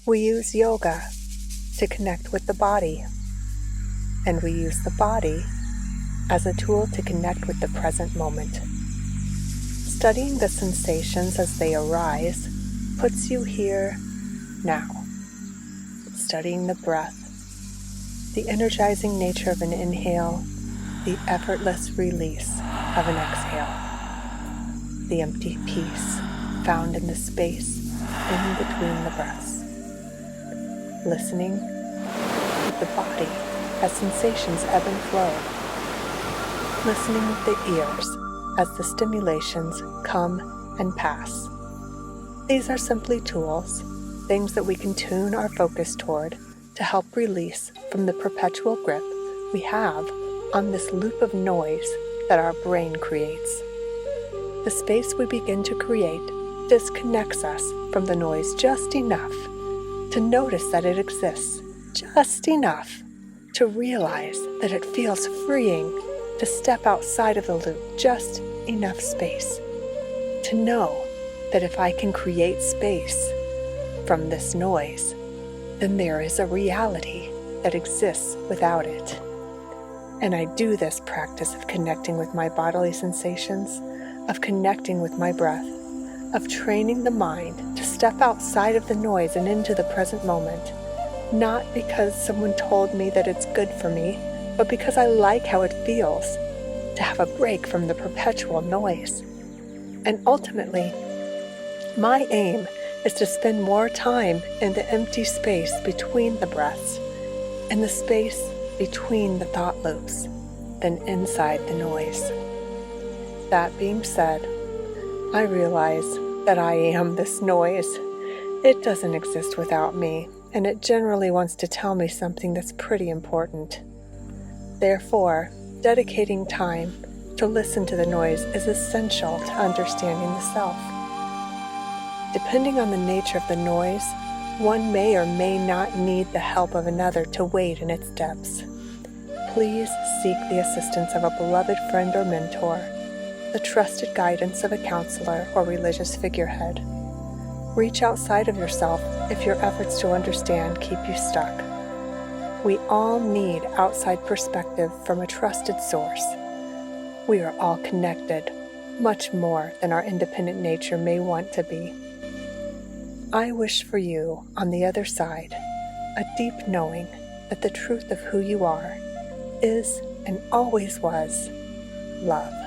We use yoga to connect with the body, and we use the body as a tool to connect with the present moment. Studying the sensations as they arise puts you here now. Studying the breath, the energizing nature of an inhale, the effortless release of an exhale, the empty peace found in the space in between the breaths. Listening with the body as sensations ebb and flow. Listening with the ears as the stimulations come and pass. These are simply tools, things that we can tune our focus toward to help release from the perpetual grip we have on this loop of noise that our brain creates. The space we begin to create disconnects us from the noise just enough to notice that it exists, just enough to realize that it feels freeing to step outside of the loop, just enough space to know that if I can create space from this noise, then there is a reality that exists without it. And I do this practice of connecting with my bodily sensations, of connecting with my breath, of training the mind to step outside of the noise and into the present moment, not because someone told me that it's good for me, but because I like how it feels to have a break from the perpetual noise. And ultimately, my aim is to spend more time in the empty space between the breaths, in the space between the thought loops, than inside the noise. That being said, I realize that I am this noise. It doesn't exist without me, and it generally wants to tell me something that's pretty important. Therefore, dedicating time to listen to the noise is essential to understanding the self. Depending on the nature of the noise, one may or may not need the help of another to wade in its depths. Please seek the assistance of a beloved friend or mentor, the trusted guidance of a counselor or religious figurehead. Reach outside of yourself if your efforts to understand keep you stuck. We all need outside perspective from a trusted source. We are all connected, much more than our independent nature may want to be. I wish for you, on the other side, a deep knowing that the truth of who you are is and always was love.